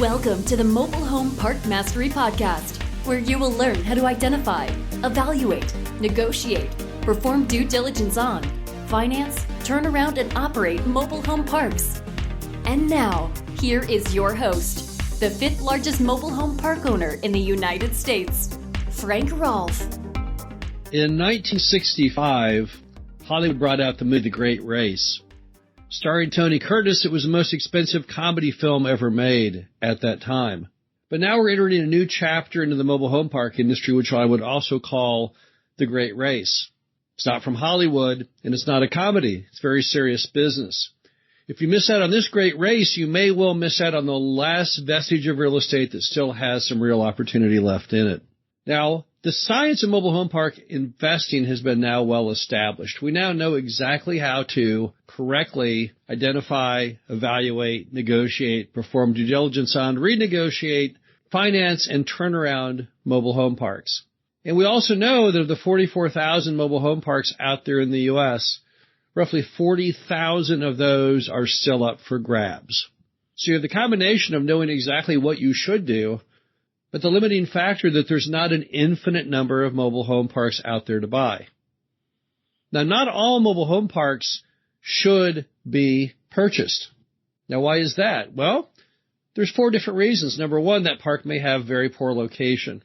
Welcome to the Mobile Home Park Mastery Podcast, where you will learn how to identify, evaluate, negotiate, perform due diligence on, finance, turn around, and operate mobile home parks. And now, here is your host, the fifth largest mobile home park owner in the United States, Frank Rolfe. In 1965, Hollywood brought out the movie The Great Race. Starring Tony Curtis, it was the most expensive comedy film ever made at that time. But now we're entering a new chapter into the mobile home park industry, which I would also call The Great Race. It's not from Hollywood, and it's not a comedy. It's very serious business. If you miss out on this great race, you may well miss out on the last vestige of real estate that still has some real opportunity left in it. Now, the science of mobile home park investing has been now well established. We now know exactly how to correctly identify, evaluate, negotiate, perform due diligence on, renegotiate, finance, and turn around mobile home parks. And we also know that of the 44,000 mobile home parks out there in the U.S., roughly 40,000 of those are still up for grabs. So you have the combination of knowing exactly what you should do, but the limiting factor that there's not an infinite number of mobile home parks out there to buy. Now, not all mobile home parks should be purchased. Now, why is that? Well, there's 4 different reasons. Number one, that park may have very poor location.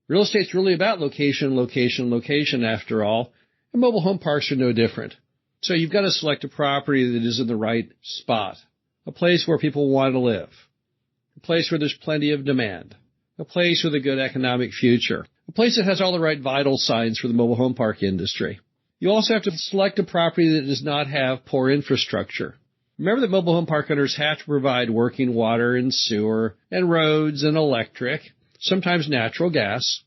Real estate's really about location, location, location after all, and mobile home parks are no different. So you've got to select a property that is in the right spot, a place where people want to live, a place where there's plenty of demand, a place with a good economic future, a place that has all the right vital signs for the mobile home park industry. You also have to select a property that does not have poor infrastructure. Remember that mobile home park owners have to provide working water and sewer and roads and electric, sometimes natural gas.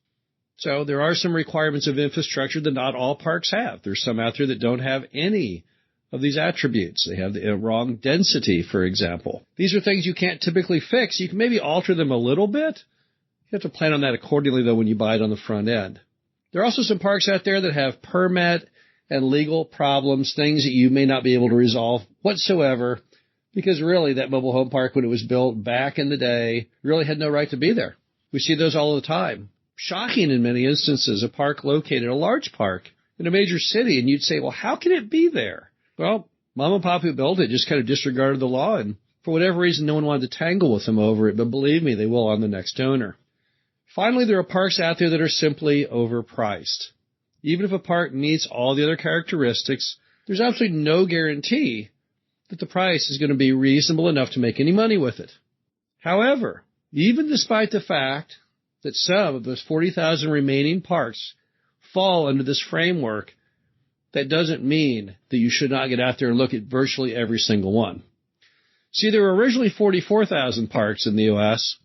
So there are some requirements of infrastructure that not all parks have. There's some out there that don't have any of these attributes. They have the wrong density, for example. These are things you can't typically fix. You can maybe alter them a little bit. You have to plan on that accordingly, though, when you buy it on the front end. There are also some parks out there that have permit and legal problems, things that you may not be able to resolve whatsoever, because really that mobile home park, when it was built back in the day, really had no right to be there. We see those all the time. Shocking in many instances, a park located, a large park, in a major city, and you'd say, well, how can it be there? Well, mom and pop who built it just kind of disregarded the law, and for whatever reason, no one wanted to tangle with them over it, but believe me, they will on the next owner. Finally, there are parks out there that are simply overpriced. Even if a park meets all the other characteristics, there's absolutely no guarantee that the price is going to be reasonable enough to make any money with it. However, even despite the fact that some of those 40,000 remaining parks fall under this framework, that doesn't mean that you should not get out there and look at virtually every single one. See, there were originally 44,000 parks in the U.S.,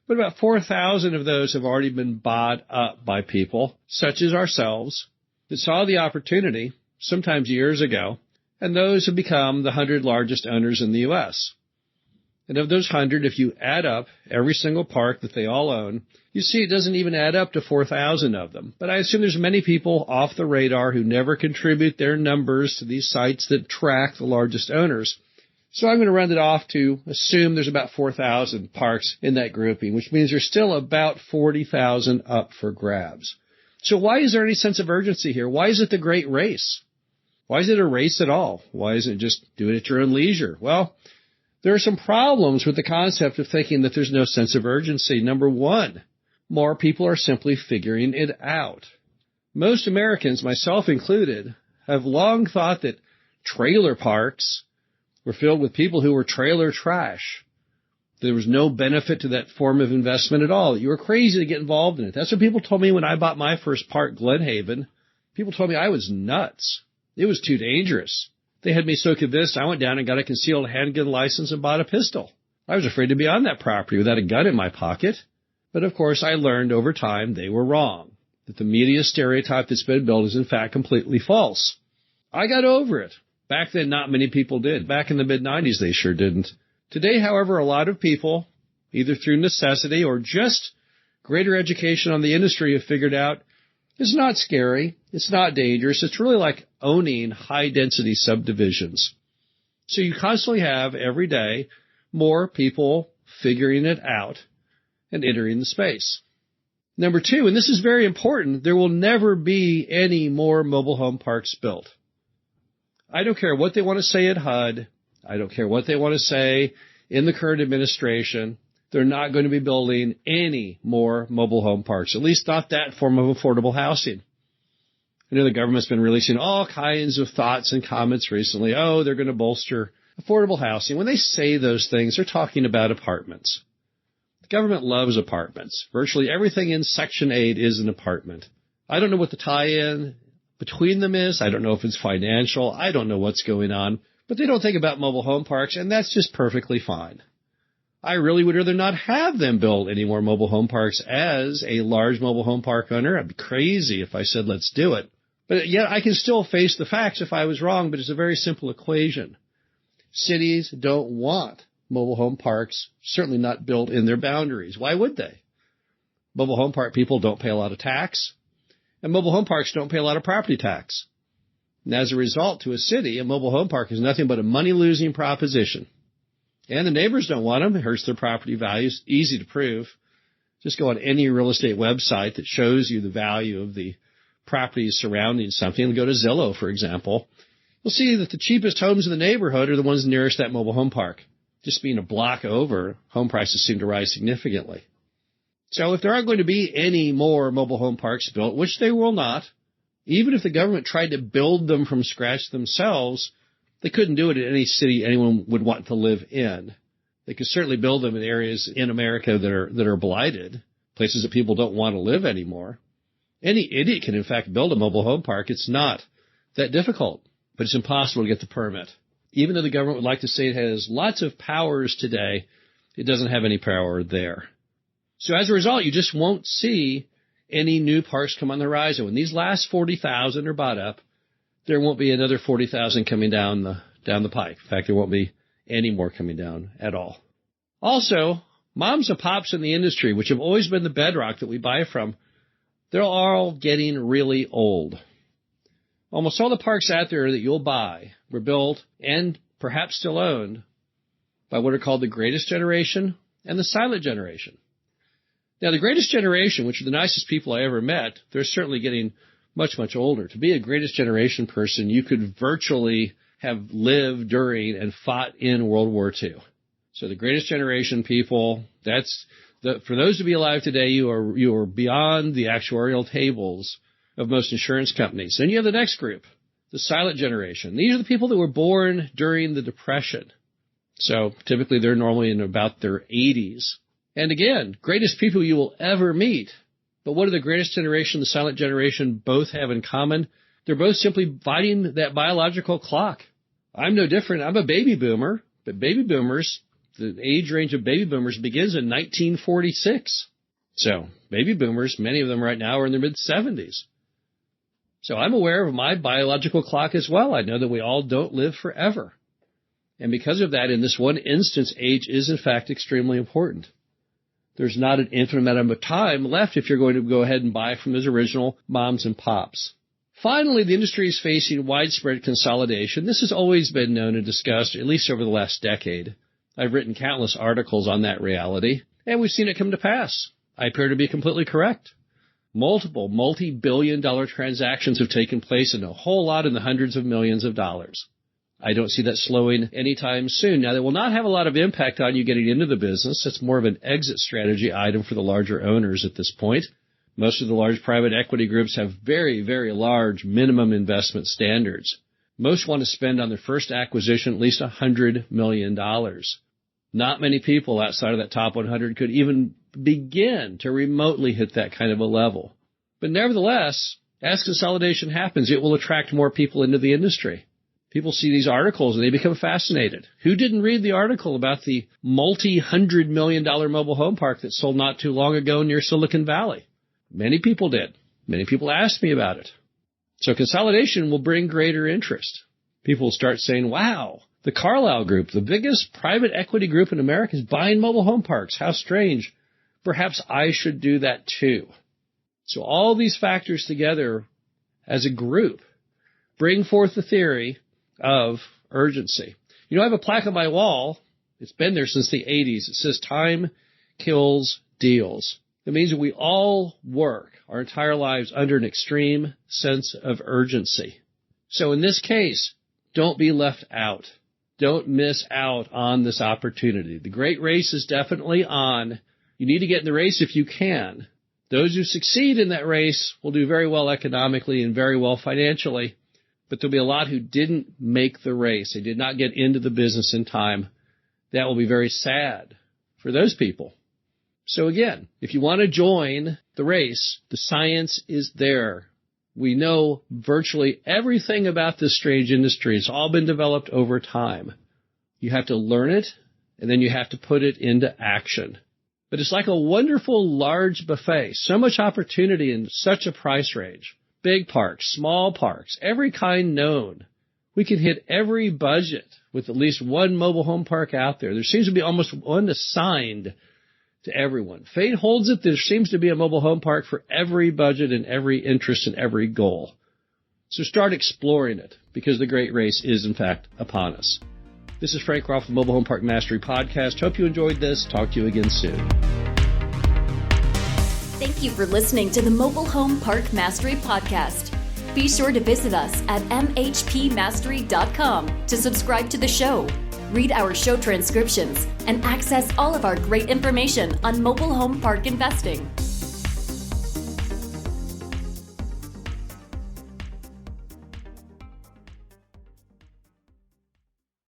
but about 4,000 of those have already been bought up by people, such as ourselves, that saw the opportunity, sometimes years ago, and those have become the 100 largest owners in the U.S. And of those 100, if you add up every single park that they all own, you see it doesn't even add up to 4,000 of them. But I assume there's many people off the radar who never contribute their numbers to these sites that track the largest owners. So I'm going to round it off to assume there's about 4,000 parks in that grouping, which means there's still about 40,000 up for grabs. So why is there any sense of urgency here? Why is it the great race? Why is it a race at all? Why isn't it just do it at your own leisure? Well, there are some problems with the concept of thinking that there's no sense of urgency. Number one, more people are simply figuring it out. Most Americans, myself included, have long thought that trailer parks were filled with people who were trailer trash. There was no benefit to that form of investment at all. You were crazy to get involved in it. That's what people told me when I bought my first park, Glen Haven. People told me I was nuts. It was too dangerous. They had me so convinced I went down and got a concealed handgun license and bought a pistol. I was afraid to be on that property without a gun in my pocket. But of course I learned over time they were wrong, that the media stereotype that's been built is in fact completely false. I got over it. Back then, not many people did. Back in the mid-'90s, they sure didn't. Today, however, a lot of people, either through necessity or just greater education on the industry, have figured out it's not scary, it's not dangerous, it's really like owning high-density subdivisions. So you constantly have, every day, more people figuring it out and entering the space. Number two, and this is very important, there will never be any more mobile home parks built. I don't care what they want to say at HUD. I don't care what they want to say in the current administration. They're not going to be building any more mobile home parks, at least not that form of affordable housing. I know the government's been releasing all kinds of thoughts and comments recently. Oh, they're going to bolster affordable housing. When they say those things, they're talking about apartments. The government loves apartments. Virtually everything in Section 8 is an apartment. I don't know what the tie-in between them is. I don't know if it's financial. I don't know what's going on. But they don't think about mobile home parks, and that's just perfectly fine. I really would rather not have them build any more mobile home parks as a large mobile home park owner. I'd be crazy if I said, let's do it. But yet I can still face the facts if I was wrong, but it's a very simple equation. Cities don't want mobile home parks, certainly not built in their boundaries. Why would they? Mobile home park people don't pay a lot of tax, and mobile home parks don't pay a lot of property tax. And as a result, to a city, a mobile home park is nothing but a money-losing proposition. And the neighbors don't want them. It hurts their property values. Easy to prove. Just go on any real estate website that shows you the value of the properties surrounding something. Go to Zillow, for example. You'll see that the cheapest homes in the neighborhood are the ones nearest that mobile home park. Just being a block over, home prices seem to rise significantly. So if there aren't going to be any more mobile home parks built, which they will not, even if the government tried to build them from scratch themselves, they couldn't do it in any city anyone would want to live in. They could certainly build them in areas in America that are blighted, places that people don't want to live anymore. Any idiot can, in fact, build a mobile home park. It's not that difficult, but it's impossible to get the permit. Even though the government would like to say it has lots of powers today, it doesn't have any power there. So as a result, you just won't see any new parks come on the horizon. When these last 40,000 are bought up, there won't be another 40,000 coming down the pike. In fact, there won't be any more coming down at all. Also, moms and pops in the industry, which have always been the bedrock that we buy from, they're all getting really old. Almost all the parks out there that you'll buy were built and perhaps still owned by what are called the greatest generation and the silent generation. Now, the greatest generation, which are the nicest people I ever met, they're certainly getting much, much older. To be a greatest generation person, you could virtually have lived during and fought in World War II. So the greatest generation people, for those to be alive today, you are beyond the actuarial tables of most insurance companies. Then you have the next group, the silent generation. These are the people that were born during the Depression. So typically they're normally in about their 80s. And again, greatest people you will ever meet. But what do the greatest generation and the silent generation both have in common? They're both simply fighting that biological clock. I'm no different. I'm a baby boomer, but baby boomers, the age range of baby boomers begins in 1946. So baby boomers, many of them right now are in their mid-70s. So I'm aware of my biological clock as well. I know that we all don't live forever. And because of that, in this one instance, age is in fact extremely important. There's not an infinite amount of time left if you're going to go ahead and buy from those original moms and pops. Finally, the industry is facing widespread consolidation. This has always been known and discussed, at least over the last decade. I've written countless articles on that reality, and we've seen it come to pass. I appear to be completely correct. Multiple multi-billion-dollar transactions have taken place, and a whole lot in the hundreds of millions of dollars. I don't see that slowing anytime soon. Now, that will not have a lot of impact on you getting into the business. It's more of an exit strategy item for the larger owners at this point. Most of the large private equity groups have very, very large minimum investment standards. Most want to spend on their first acquisition at least $100 million. Not many people outside of that top 100 could even begin to remotely hit that kind of a level. But nevertheless, as consolidation happens, it will attract more people into the industry. People see these articles and they become fascinated. Who didn't read the article about the multi-$100 million mobile home park that sold not too long ago near Silicon Valley? Many people did. Many people asked me about it. So consolidation will bring greater interest. People will start saying, wow, the Carlyle Group, the biggest private equity group in America, is buying mobile home parks. How strange. Perhaps I should do that too. So all these factors together as a group bring forth the theory of urgency. You know, I have a plaque on my wall. It's been there since the 80s. It says time kills deals. It means that we all work our entire lives under an extreme sense of urgency. So in this case, don't be left out. Don't miss out on this opportunity. The great race is definitely on. You need to get in the race if you can. Those who succeed in that race will do very well economically and very well financially. But there'll be a lot who didn't make the race. They did not get into the business in time. That will be very sad for those people. So again, if you want to join the race, the science is there. We know virtually everything about this strange industry. It's all been developed over time. You have to learn it, and then you have to put it into action. But it's like a wonderful large buffet. So much opportunity in such a price range. Big parks, small parks, every kind known. We can hit every budget with at least one mobile home park out there. There seems to be almost one assigned to everyone. Fate holds it. There seems to be a mobile home park for every budget and every interest and every goal. So start exploring it, because the great race is, in fact, upon us. This is Frank Rolfe, the Mobile Home Park Mastery Podcast. Hope you enjoyed this. Talk to you again soon. Thank you for listening to the Mobile Home Park Mastery Podcast. Be sure to visit us at mhpmastery.com to subscribe to the show, read our show transcriptions, and access all of our great information on mobile home park investing.